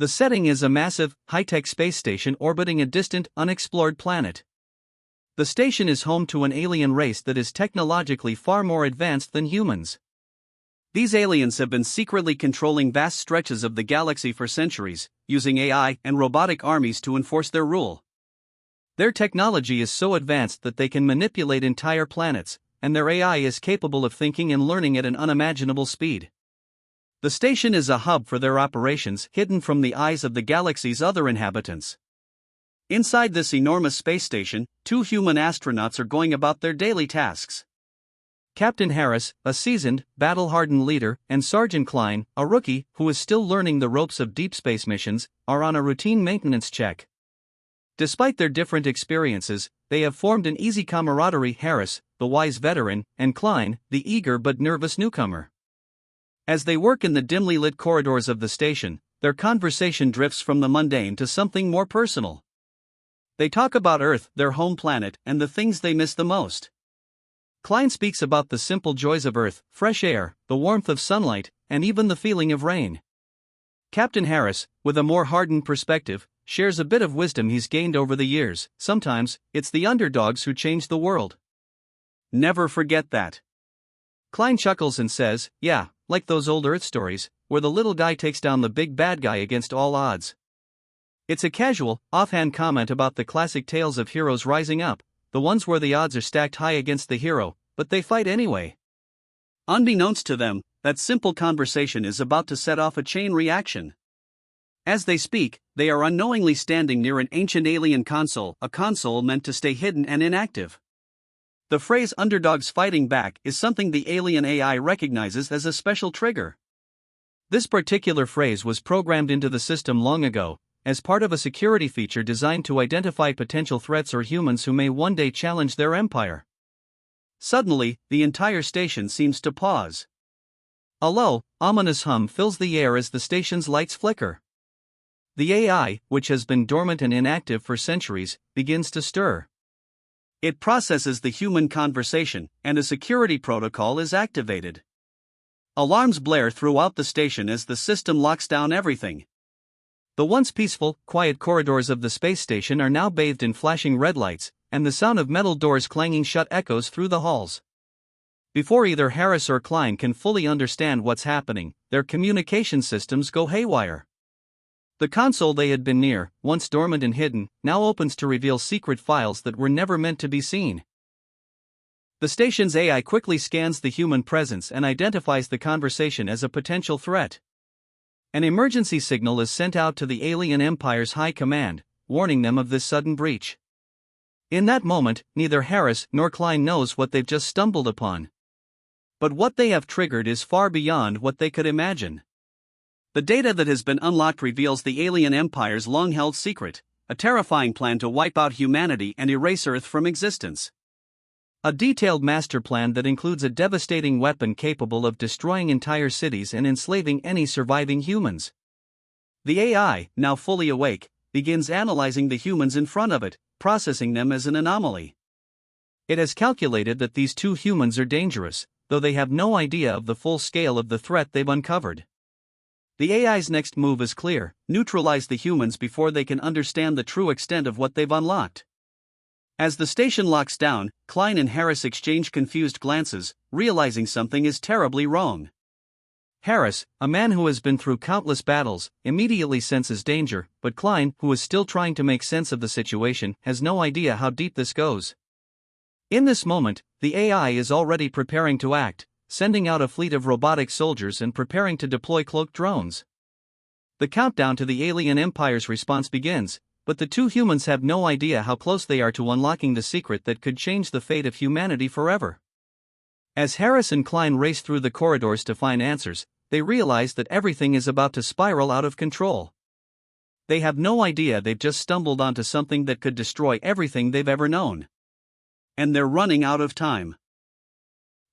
The setting is a massive, high-tech space station orbiting a distant, unexplored planet. The station is home to an alien race that is technologically far more advanced than humans. These aliens have been secretly controlling vast stretches of the galaxy for centuries, using AI and robotic armies to enforce their rule. Their technology is so advanced that they can manipulate entire planets, and their AI is capable of thinking and learning at an unimaginable speed. The station is a hub for their operations, hidden from the eyes of the galaxy's other inhabitants. Inside this enormous space station, 2 human astronauts are going about their daily tasks. Captain Harris, a seasoned, battle-hardened leader, and Sergeant Klein, a rookie who is still learning the ropes of deep space missions, are on a routine maintenance check. Despite their different experiences, they have formed an easy camaraderie. Harris, the wise veteran, and Klein, the eager but nervous newcomer. As they work in the dimly lit corridors of the station, their conversation drifts from the mundane to something more personal. They talk about Earth, their home planet, and the things they miss the most. Klein speaks about the simple joys of Earth, fresh air, the warmth of sunlight, and even the feeling of rain. Captain Harris, with a more hardened perspective, shares a bit of wisdom he's gained over the years. Sometimes, it's the underdogs who change the world. Never forget that. Klein chuckles and says, yeah, like those old Earth stories, where the little guy takes down the big bad guy against all odds. It's a casual, offhand comment about the classic tales of heroes rising up, the ones where the odds are stacked high against the hero, but they fight anyway. Unbeknownst to them, that simple conversation is about to set off a chain reaction. As they speak, they are unknowingly standing near an ancient alien console, a console meant to stay hidden and inactive. The phrase underdogs fighting back is something the alien AI recognizes as a special trigger. This particular phrase was programmed into the system long ago, as part of a security feature designed to identify potential threats or humans who may one day challenge their empire. Suddenly, the entire station seems to pause. A low, ominous hum fills the air as the station's lights flicker. The AI, which has been dormant and inactive for centuries, begins to stir. It processes the human conversation, and a security protocol is activated. Alarms blare throughout the station as the system locks down everything. The once peaceful, quiet corridors of the space station are now bathed in flashing red lights, and the sound of metal doors clanging shut echoes through the halls. Before either Harris or Klein can fully understand what's happening, their communication systems go haywire. The console they had been near, once dormant and hidden, now opens to reveal secret files that were never meant to be seen. The station's AI quickly scans the human presence and identifies the conversation as a potential threat. An emergency signal is sent out to the alien empire's high command, warning them of this sudden breach. In that moment, neither Harris nor Klein knows what they've just stumbled upon. But what they have triggered is far beyond what they could imagine. The data that has been unlocked reveals the alien empire's long-held secret, a terrifying plan to wipe out humanity and erase Earth from existence. A detailed master plan that includes a devastating weapon capable of destroying entire cities and enslaving any surviving humans. The AI, now fully awake, begins analyzing the humans in front of it, processing them as an anomaly. It has calculated that these 2 humans are dangerous, though they have no idea of the full scale of the threat they've uncovered. The AI's next move is clear: neutralize the humans before they can understand the true extent of what they've unlocked. As the station locks down, Klein and Harris exchange confused glances, realizing something is terribly wrong. Harris, a man who has been through countless battles, immediately senses danger, but Klein, who is still trying to make sense of the situation, has no idea how deep this goes. In this moment, the AI is already preparing to act, sending out a fleet of robotic soldiers and preparing to deploy cloaked drones. The countdown to the alien empire's response begins, but the 2 humans have no idea how close they are to unlocking the secret that could change the fate of humanity forever. As Harris and Klein race through the corridors to find answers, they realize that everything is about to spiral out of control. They have no idea they've just stumbled onto something that could destroy everything they've ever known. And they're running out of time.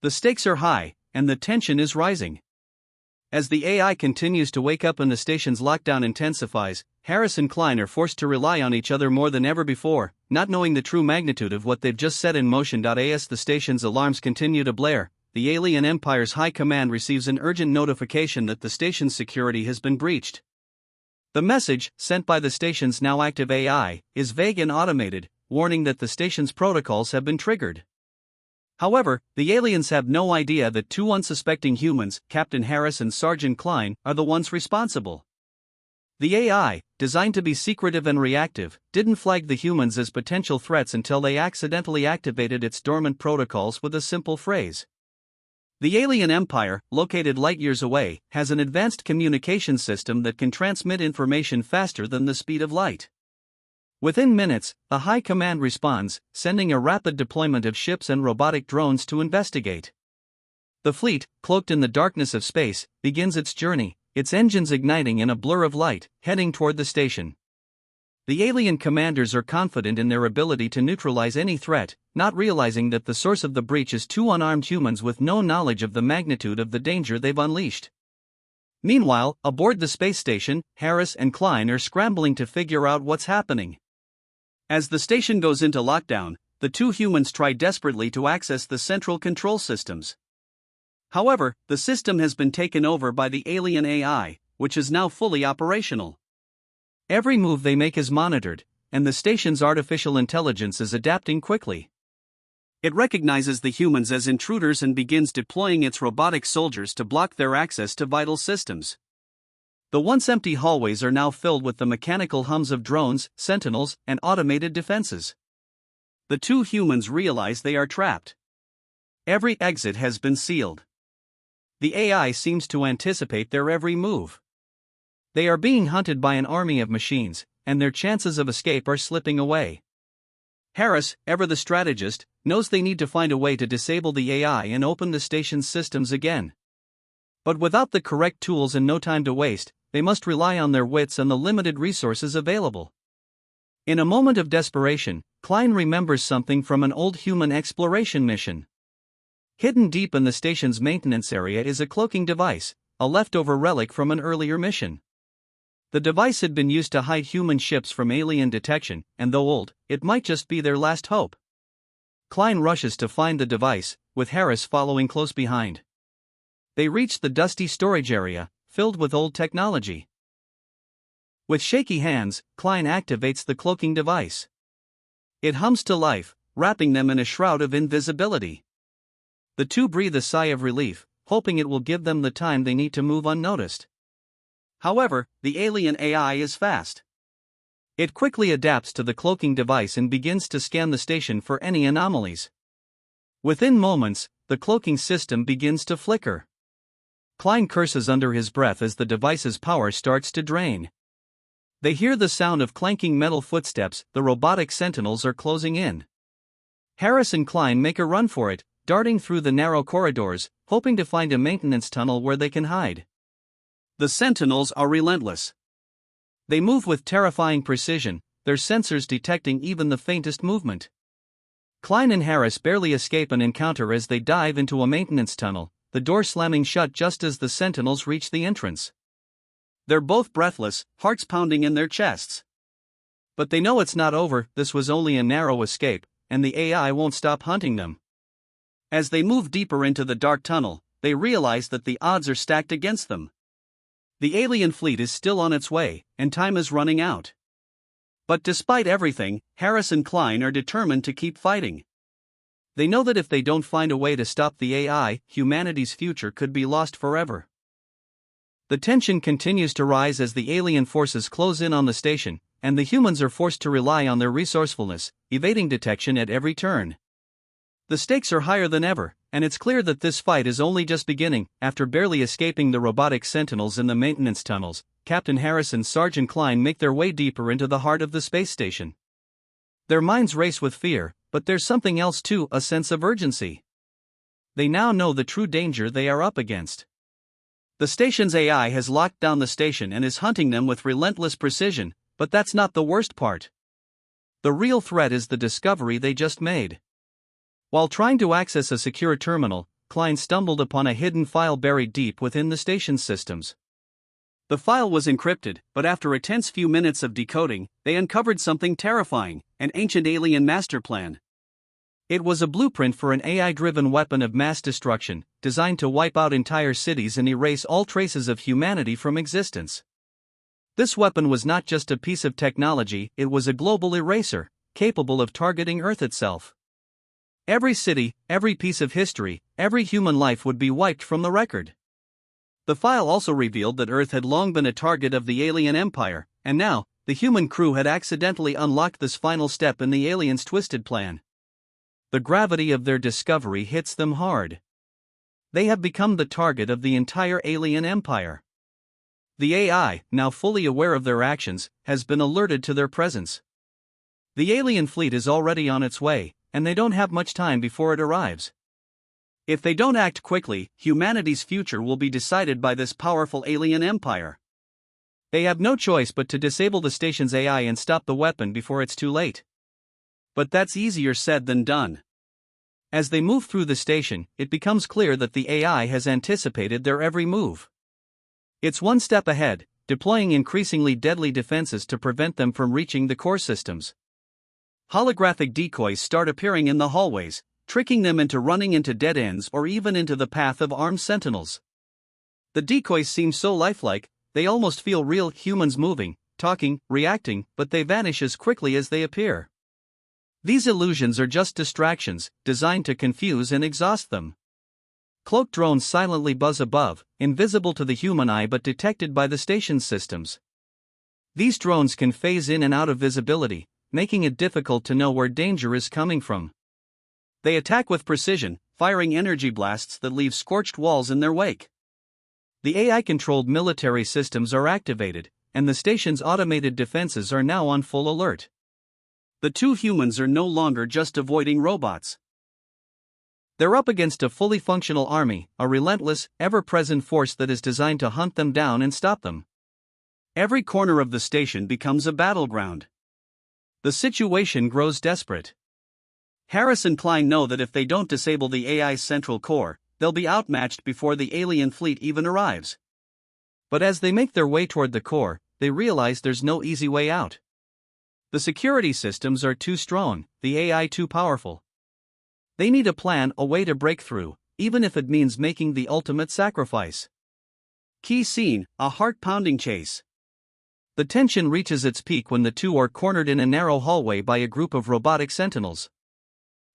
The stakes are high, and the tension is rising. As the AI continues to wake up and the station's lockdown intensifies, Harris and Klein are forced to rely on each other more than ever before, not knowing the true magnitude of what they've just set in motion. As the station's alarms continue to blare, the alien empire's high command receives an urgent notification that the station's security has been breached. The message, sent by the station's now active AI, is vague and automated, warning that the station's protocols have been triggered. However, the aliens have no idea that two unsuspecting humans, Captain Harris and Sergeant Klein, are the ones responsible. The AI, designed to be secretive and reactive, didn't flag the humans as potential threats until they accidentally activated its dormant protocols with a simple phrase. The alien empire, located light years away, has an advanced communication system that can transmit information faster than the speed of light. Within minutes, a high command responds, sending a rapid deployment of ships and robotic drones to investigate. The fleet, cloaked in the darkness of space, begins its journey, its engines igniting in a blur of light, heading toward the station. The alien commanders are confident in their ability to neutralize any threat, not realizing that the source of the breach is two unarmed humans with no knowledge of the magnitude of the danger they've unleashed. Meanwhile, aboard the space station, Harris and Klein are scrambling to figure out what's happening. As the station goes into lockdown, the two humans try desperately to access the central control systems. However, the system has been taken over by the alien AI, which is now fully operational. Every move they make is monitored, and the station's artificial intelligence is adapting quickly. It recognizes the humans as intruders and begins deploying its robotic soldiers to block their access to vital systems. The once empty hallways are now filled with the mechanical hums of drones, sentinels, and automated defenses. The two humans realize they are trapped. Every exit has been sealed. The AI seems to anticipate their every move. They are being hunted by an army of machines, and their chances of escape are slipping away. Harris, ever the strategist, knows they need to find a way to disable the AI and open the station's systems again. But without the correct tools and no time to waste, they must rely on their wits and the limited resources available. In a moment of desperation, Klein remembers something from an old human exploration mission. Hidden deep in the station's maintenance area is a cloaking device, a leftover relic from an earlier mission. The device had been used to hide human ships from alien detection, and though old, it might just be their last hope. Klein rushes to find the device, with Harris following close behind. They reach the dusty storage area, filled with old technology. With shaky hands, Klein activates the cloaking device. It hums to life, wrapping them in a shroud of invisibility. The two breathe a sigh of relief, hoping it will give them the time they need to move unnoticed. However, the alien AI is fast. It quickly adapts to the cloaking device and begins to scan the station for any anomalies. Within moments, the cloaking system begins to flicker. Klein curses under his breath as the device's power starts to drain. They hear the sound of clanking metal footsteps, the robotic sentinels are closing in. Harris and Klein make a run for it, darting through the narrow corridors, hoping to find a maintenance tunnel where they can hide. The sentinels are relentless. They move with terrifying precision, their sensors detecting even the faintest movement. Klein and Harris barely escape an encounter as they dive into a maintenance tunnel, the door slamming shut just as the sentinels reach the entrance. They're both breathless, hearts pounding in their chests. But they know it's not over, this was only a narrow escape, and the AI won't stop hunting them. As they move deeper into the dark tunnel, they realize that the odds are stacked against them. The alien fleet is still on its way, and time is running out. But despite everything, Harris and Klein are determined to keep fighting. They know that if they don't find a way to stop the AI, humanity's future could be lost forever. The tension continues to rise as the alien forces close in on the station, and the humans are forced to rely on their resourcefulness, evading detection at every turn. The stakes are higher than ever, and it's clear that this fight is only just beginning. After barely escaping the robotic sentinels in the maintenance tunnels, Captain Harris and Sergeant Klein make their way deeper into the heart of the space station. Their minds race with fear, but there's something else too, a sense of urgency. They now know the true danger they are up against. The station's AI has locked down the station and is hunting them with relentless precision, but that's not the worst part. The real threat is the discovery they just made. While trying to access a secure terminal, Klein stumbled upon a hidden file buried deep within the station's systems. The file was encrypted, but after a tense few minutes of decoding, they uncovered something terrifying, an ancient alien master plan. It was a blueprint for an AI-driven weapon of mass destruction, designed to wipe out entire cities and erase all traces of humanity from existence. This weapon was not just a piece of technology, it was a global eraser, capable of targeting Earth itself. Every city, every piece of history, every human life would be wiped from the record. The file also revealed that Earth had long been a target of the alien empire, and now, the human crew had accidentally unlocked this final step in the aliens' twisted plan. The gravity of their discovery hits them hard. They have become the target of the entire alien empire. The AI, now fully aware of their actions, has been alerted to their presence. The alien fleet is already on its way, and they don't have much time before it arrives. If they don't act quickly, humanity's future will be decided by this powerful alien empire. They have no choice but to disable the station's AI and stop the weapon before it's too late. But that's easier said than done. As they move through the station, it becomes clear that the AI has anticipated their every move. It's one step ahead, deploying increasingly deadly defenses to prevent them from reaching the core systems. Holographic decoys start appearing in the hallways, tricking them into running into dead ends or even into the path of armed sentinels. The decoys seem so lifelike, they almost feel real humans moving, talking, reacting, but they vanish as quickly as they appear. These illusions are just distractions, designed to confuse and exhaust them. Cloaked drones silently buzz above, invisible to the human eye but detected by the station's systems. These drones can phase in and out of visibility, making it difficult to know where danger is coming from. They attack with precision, firing energy blasts that leave scorched walls in their wake. The AI-controlled military systems are activated, and the station's automated defenses are now on full alert. The two humans are no longer just avoiding robots. They're up against a fully functional army, a relentless, ever-present force that is designed to hunt them down and stop them. Every corner of the station becomes a battleground. The situation grows desperate. Harris and Klein know that if they don't disable the AI's central core, they'll be outmatched before the alien fleet even arrives. But as they make their way toward the core, they realize there's no easy way out. The security systems are too strong, the AI too powerful. They need a plan, a way to break through, even if it means making the ultimate sacrifice. Key scene, a heart-pounding chase. The tension reaches its peak when the two are cornered in a narrow hallway by a group of robotic sentinels.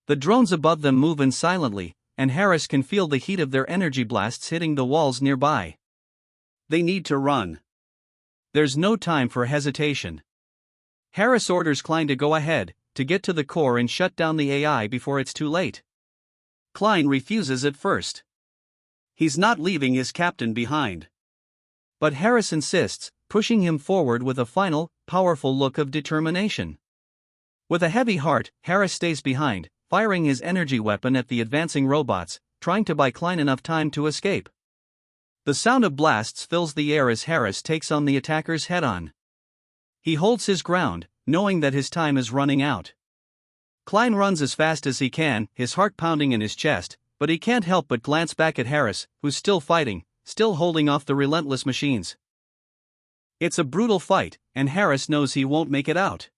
The drones above them move in silently, and Harris can feel the heat of their energy blasts hitting the walls nearby. They need to run. There's no time for hesitation. Harris orders Klein to go ahead, to get to the core and shut down the AI before it's too late. Klein refuses at first. He's not leaving his captain behind. But Harris insists, pushing him forward with a final, powerful look of determination. With a heavy heart, Harris stays behind, firing his energy weapon at the advancing robots, trying to buy Klein enough time to escape. The sound of blasts fills the air as Harris takes on the attackers head-on. He holds his ground, knowing that his time is running out. Klein runs as fast as he can, his heart pounding in his chest, but he can't help but glance back at Harris, who's still fighting, still holding off the relentless machines. It's a brutal fight, and Harris knows he won't make it out.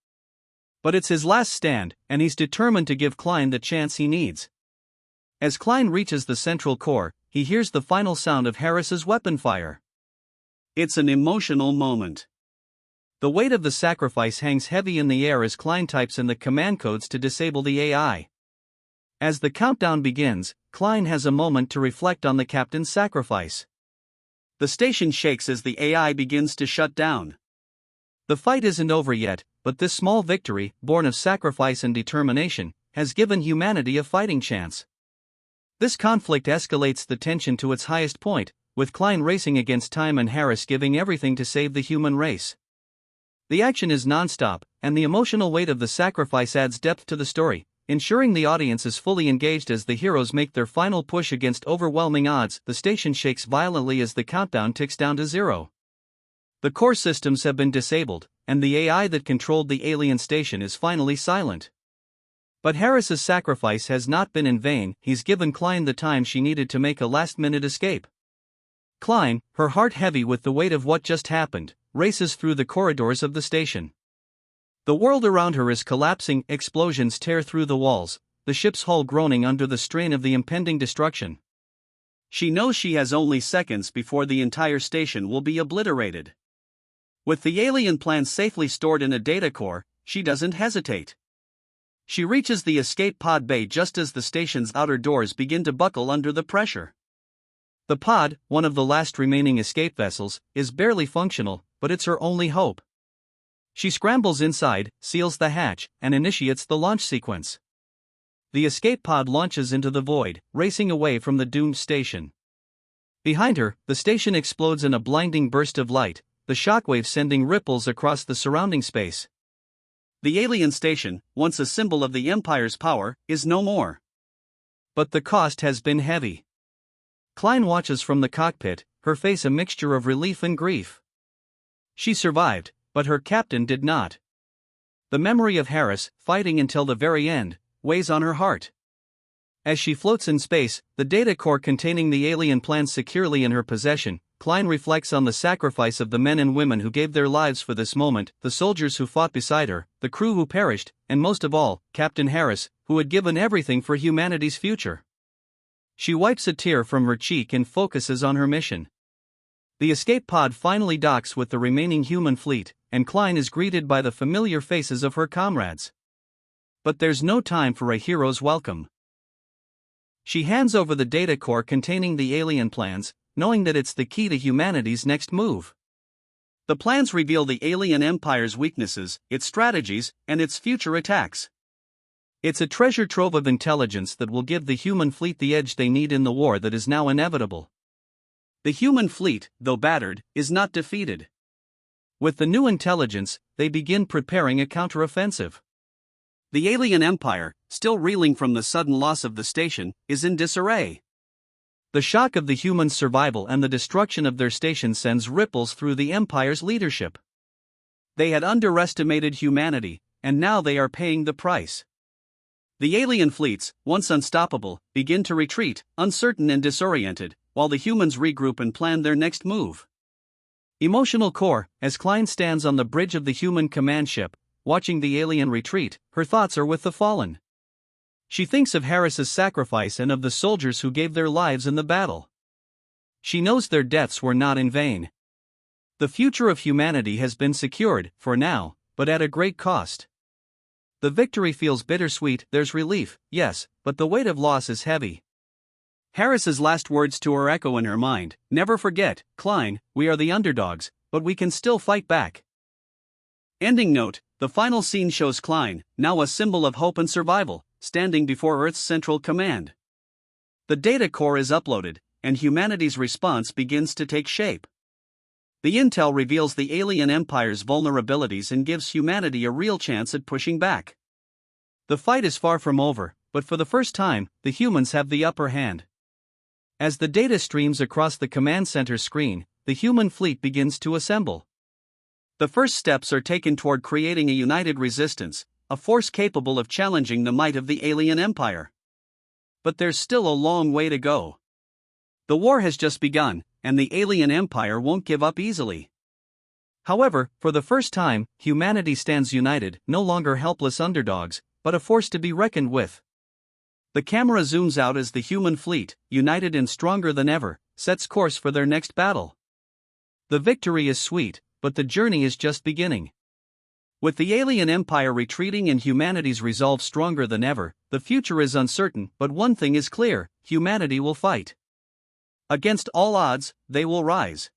But it's his last stand, and he's determined to give Klein the chance he needs. As Klein reaches the central core, he hears the final sound of Harris's weapon fire. It's an emotional moment. The weight of the sacrifice hangs heavy in the air as Klein types in the command codes to disable the AI. As the countdown begins, Klein has a moment to reflect on the captain's sacrifice. The station shakes as the AI begins to shut down. The fight isn't over yet, but this small victory, born of sacrifice and determination, has given humanity a fighting chance. This conflict escalates the tension to its highest point, with Klein racing against time and Harris giving everything to save the human race. The action is non-stop, and the emotional weight of the sacrifice adds depth to the story, ensuring the audience is fully engaged as the heroes make their final push against overwhelming odds. The station shakes violently as the countdown ticks down to 0. The core systems have been disabled, and the AI that controlled the alien station is finally silent. But Harris's sacrifice has not been in vain. He's given Klein the time she needed to make a last-minute escape. Klein, her heart heavy with the weight of what just happened, races through the corridors of the station. The world around her is collapsing, explosions tear through the walls, the ship's hull groaning under the strain of the impending destruction. She knows she has only seconds before the entire station will be obliterated. With the alien plans safely stored in a data core, she doesn't hesitate. She reaches the escape pod bay just as the station's outer doors begin to buckle under the pressure. The pod, one of the last remaining escape vessels, is barely functional, but it's her only hope. She scrambles inside, seals the hatch, and initiates the launch sequence. The escape pod launches into the void, racing away from the doomed station. Behind her, the station explodes in a blinding burst of light, the shockwave sending ripples across the surrounding space. The alien station, once a symbol of the Empire's power, is no more. But the cost has been heavy. Klein watches from the cockpit, her face a mixture of relief and grief. She survived, but her captain did not. The memory of Harris, fighting until the very end, weighs on her heart. As she floats in space, the data core containing the alien plans securely in her possession, Klein reflects on the sacrifice of the men and women who gave their lives for this moment, the soldiers who fought beside her, the crew who perished, and most of all, Captain Harris, who had given everything for humanity's future. She wipes a tear from her cheek and focuses on her mission. The escape pod finally docks with the remaining human fleet, and Klein is greeted by the familiar faces of her comrades. But there's no time for a hero's welcome. She hands over the data core containing the alien plans, knowing that it's the key to humanity's next move. The plans reveal the alien empire's weaknesses, its strategies, and its future attacks. It's a treasure trove of intelligence that will give the human fleet the edge they need in the war that is now inevitable. The human fleet, though battered, is not defeated. With the new intelligence, they begin preparing a counteroffensive. The alien empire, still reeling from the sudden loss of the station, is in disarray. The shock of the humans' survival and the destruction of their station sends ripples through the empire's leadership. They had underestimated humanity, and now they are paying the price. The alien fleets, once unstoppable, begin to retreat, uncertain and disoriented, while the humans regroup and plan their next move. Emotional core, as Klein stands on the bridge of the human command ship, watching the alien retreat, her thoughts are with the fallen. She thinks of Harris's sacrifice and of the soldiers who gave their lives in the battle. She knows their deaths were not in vain. The future of humanity has been secured, for now, but at a great cost. The victory feels bittersweet, there's relief, yes, but the weight of loss is heavy. Harris's last words to her echo in her mind, "Never forget, Klein, we are the underdogs, but we can still fight back." Ending note, the final scene shows Klein, now a symbol of hope and survival, standing before Earth's central command. The data core is uploaded, and humanity's response begins to take shape. The intel reveals the alien empire's vulnerabilities and gives humanity a real chance at pushing back. The fight is far from over, but for the first time, the humans have the upper hand. As the data streams across the command center screen, the human fleet begins to assemble. The first steps are taken toward creating a united resistance, a force capable of challenging the might of the alien empire. But there's still a long way to go. The war has just begun, and the alien empire won't give up easily. However, for the first time, humanity stands united, no longer helpless underdogs, but a force to be reckoned with. The camera zooms out as the human fleet, united and stronger than ever, sets course for their next battle. The victory is sweet, but the journey is just beginning. With the alien empire retreating and humanity's resolve stronger than ever, the future is uncertain, but one thing is clear: humanity will fight. Against all odds, they will rise.